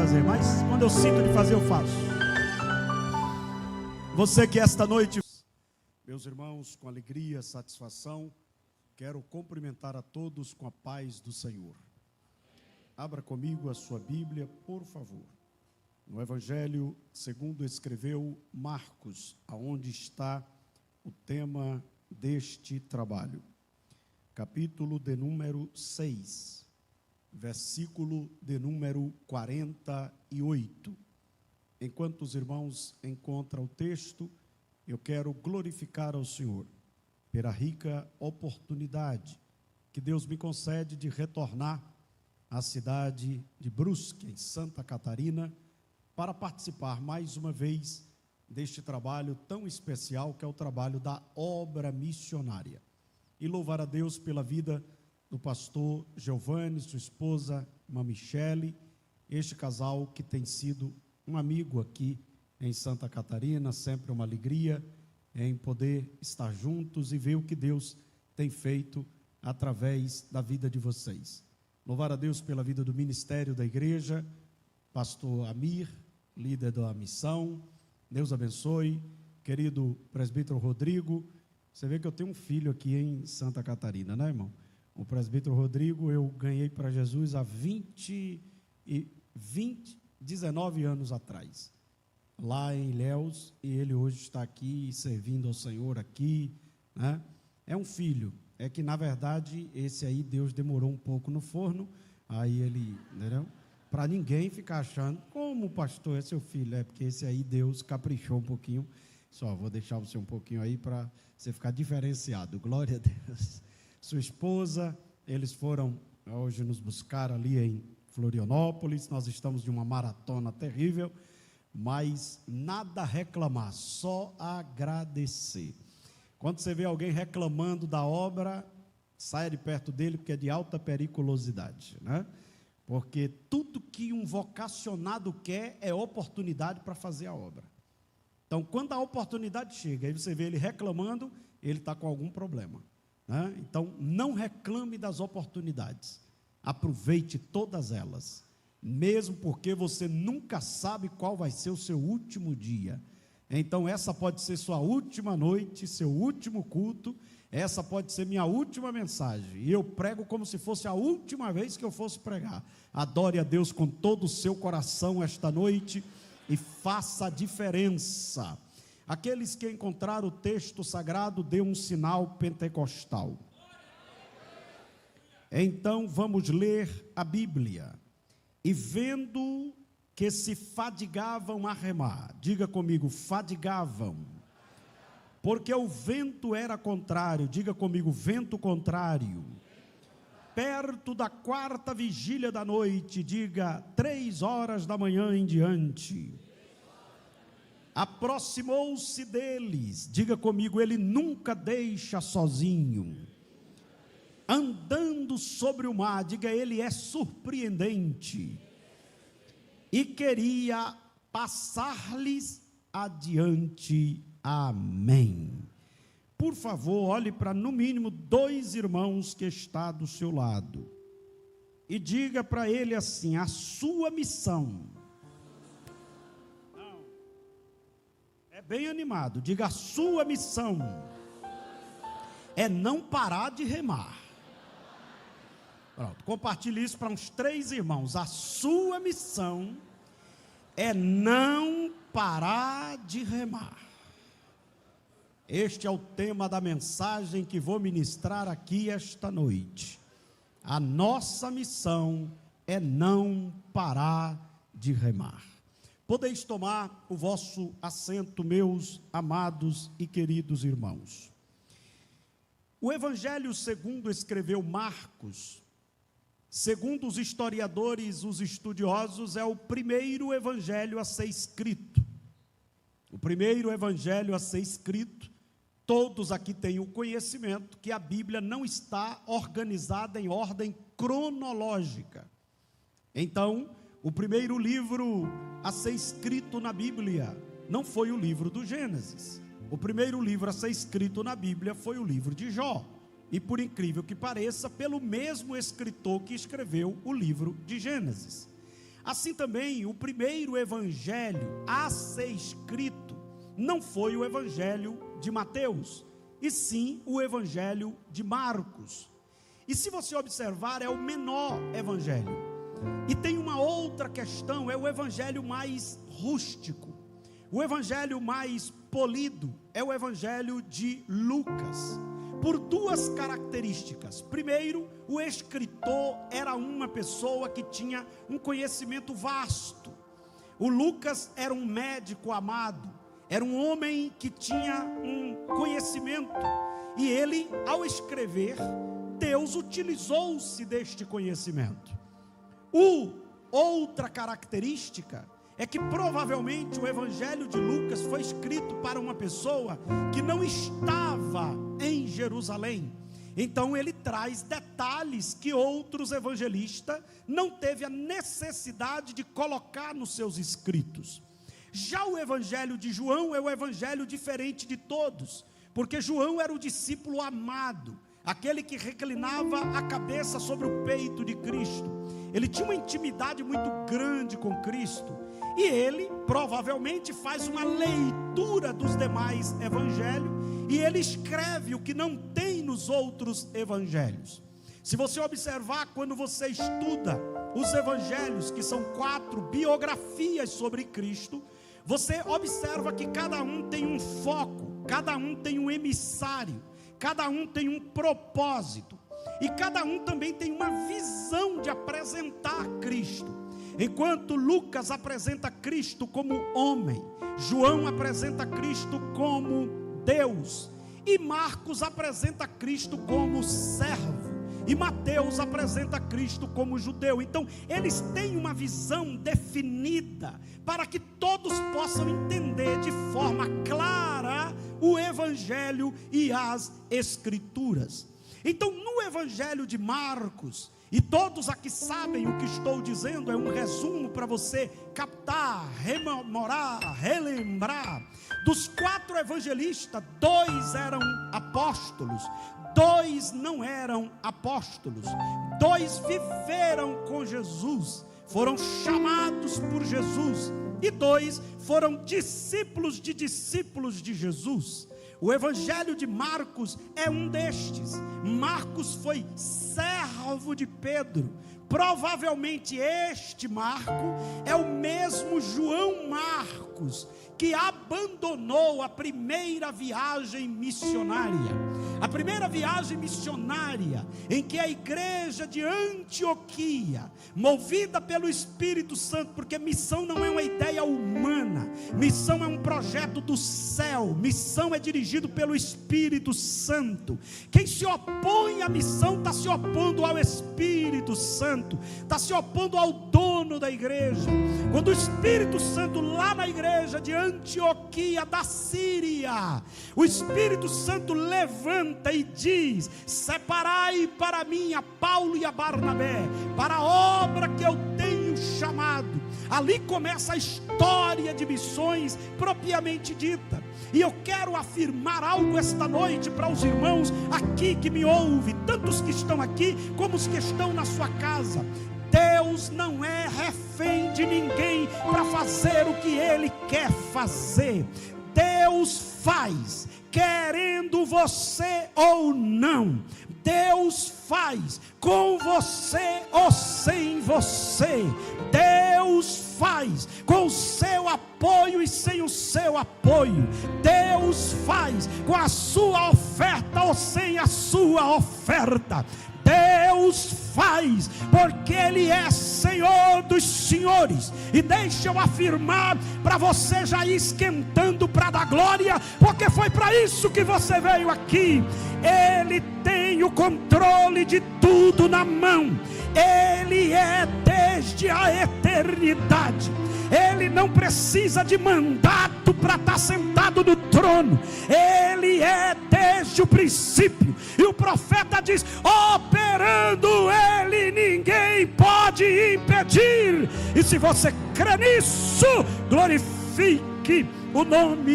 fazer, mas quando eu sinto de fazer, eu faço. Você que esta noite, meus irmãos, com alegria, satisfação, quero cumprimentar a todos com a paz do Senhor. Abra comigo a sua Bíblia, por favor. No Evangelho segundo escreveu Marcos, aonde está o tema deste trabalho. Capítulo de número 6, versículo de número 48. Enquanto os irmãos encontram o texto, eu quero glorificar ao Senhor pela rica oportunidade que Deus me concede de retornar à cidade de Brusque, em Santa Catarina, para participar mais uma vez deste trabalho tão especial que é o trabalho da obra missionária. E louvar a Deus pela vida do pastor Giovanni, sua esposa, irmã Michele, este casal que tem sido um amigo aqui em Santa Catarina, sempre uma alegria em poder estar juntos e ver o que Deus tem feito através da vida de vocês. Louvar a Deus pela vida do ministério da igreja, pastor Amir, líder da missão, Deus abençoe, querido presbítero Rodrigo. Você vê que eu tenho um filho aqui em Santa Catarina, né, irmão? O presbítero Rodrigo eu ganhei para Jesus há 19 anos atrás, lá em Ilhéus, e ele hoje está aqui servindo ao Senhor aqui, né? É um filho, é que na verdade esse aí Deus demorou um pouco no forno, aí ele, entendeu? Para ninguém ficar achando, como o pastor é seu filho, é porque esse aí Deus caprichou um pouquinho, só vou deixar você um pouquinho aí para você ficar diferenciado, glória a Deus. Sua esposa, eles foram hoje nos buscar ali em Florianópolis, nós estamos de uma maratona terrível, mas nada a reclamar, só agradecer. Quando você vê alguém reclamando da obra, saia de perto dele, porque é de alta periculosidade, né? Porque tudo que um vocacionado quer é oportunidade para fazer a obra. Então, quando a oportunidade chega, aí você vê ele reclamando, ele está com algum problema, né? Então, não reclame das oportunidades, aproveite todas elas, mesmo porque você nunca sabe qual vai ser o seu último dia. Então, essa pode ser sua última noite, seu último culto, essa pode ser minha última mensagem, e eu prego como se fosse a última vez que eu fosse pregar. Adore a Deus com todo o seu coração esta noite e faça a diferença. Aqueles que encontraram o texto sagrado, dê um sinal pentecostal. Então vamos ler a Bíblia. E vendo que se fadigavam a remar, diga comigo, fadigavam, porque o vento era contrário, diga comigo, vento contrário. Perto da quarta vigília da noite, diga 3 horas da manhã em diante, aproximou-se deles, diga comigo, ele nunca deixa sozinho, andando sobre o mar, diga, ele é surpreendente, e queria passar-lhes adiante. Amém. Por favor, olhe para no mínimo 2 irmãos que está do seu lado e diga para ele assim: a sua missão, não, é bem animado, diga, a sua missão é não parar de remar. Pronto, compartilhe isso para uns 3 irmãos. A sua missão é não parar de remar. Este é o tema da mensagem que vou ministrar aqui esta noite. A nossa missão é não parar de remar. Podeis tomar o vosso assento, meus amados e queridos irmãos. O Evangelho segundo escreveu Marcos, segundo os historiadores, os estudiosos, é o primeiro evangelho a ser escrito. O primeiro evangelho a ser escrito. Todos aqui têm o conhecimento que a Bíblia não está organizada em ordem cronológica. Então, o primeiro livro a ser escrito na Bíblia não foi o livro do Gênesis. O primeiro livro a ser escrito na Bíblia foi o livro de Jó. E por incrível que pareça, pelo mesmo escritor que escreveu o livro de Gênesis. Assim também, o primeiro evangelho a ser escrito não foi o evangelho de Mateus, e sim o evangelho de Marcos. E se você observar, é o menor evangelho. E tem uma outra questão, é o evangelho mais rústico, o evangelho mais polido, é o evangelho de Lucas, por duas características. Primeiro, o escritor era uma pessoa que tinha um conhecimento vasto. O Lucas era um médico amado, era um homem que tinha um conhecimento, e ele, ao escrever, Deus utilizou-se deste conhecimento. Outra característica é que provavelmente o evangelho de Lucas foi escrito para uma pessoa que não estava em Jerusalém. Então ele traz detalhes que outros evangelistas não teve a necessidade de colocar nos seus escritos. Já o evangelho de João é o evangelho diferente de todos, porque João era o discípulo amado, aquele que reclinava a cabeça sobre o peito de Cristo. Ele tinha uma intimidade muito grande com Cristo, e ele provavelmente faz uma leitura dos demais evangelhos, e ele escreve o que não tem nos outros evangelhos. Se você observar, quando você estuda os evangelhos, que são 4 biografias sobre Cristo, você observa que cada um tem um foco, cada um tem um emissário, cada um tem um propósito, e cada um também tem uma visão de apresentar Cristo. Enquanto Lucas apresenta Cristo como homem, João apresenta Cristo como Deus, e Marcos apresenta Cristo como servo, e Mateus apresenta Cristo como judeu. Então eles têm uma visão definida, para que todos possam entender de forma clara o evangelho e as escrituras. Então no evangelho de Marcos, e todos aqui sabem o que estou dizendo, é um resumo para você captar, rememorar, relembrar. Dos 4 evangelistas, 2 eram apóstolos, 2 não eram apóstolos, 2 viveram com Jesus, foram chamados por Jesus, e 2 foram discípulos de Jesus. O evangelho de Marcos é um destes. Marcos foi servo de Pedro. Provavelmente este Marco é o mesmo João Marcos que abandonou a primeira viagem missionária. A primeira viagem missionária em que a igreja de Antioquia, movida pelo Espírito Santo, porque missão não é uma ideia humana, missão é um projeto do céu, missão é dirigido pelo Espírito Santo. Quem se opõe à missão está se opondo ao Espírito Santo, está se opondo ao dono da igreja. Quando o Espírito Santo, lá na igreja de Antioquia da Síria, o Espírito Santo levanta e diz: separai para mim a Paulo e a Barnabé, para a obra que eu tenho chamado. Ali começa a história de missões propriamente dita. E eu quero afirmar algo esta noite para os irmãos aqui que me ouvem, tanto os que estão aqui como os que estão na sua casa. Deus não é refém de ninguém para fazer o que Ele quer fazer. Deus faz, querendo você ou não. Deus faz, com você ou sem você. Deus faz, com o seu apoio e sem o seu apoio. Deus faz, com a sua oferta ou sem a sua oferta. Deus faz, porque Ele é Senhor dos senhores. E deixa eu afirmar para você já ir esquentando para dar glória, porque foi para isso que você veio aqui. Ele tem o controle de tudo na mão. Ele é desde a eternidade. Ele não precisa de mandato para estar sentado no trono. Ele é desde o princípio. E o profeta diz: operando Ele, ninguém pode impedir. E se você crê nisso, glorifique o nome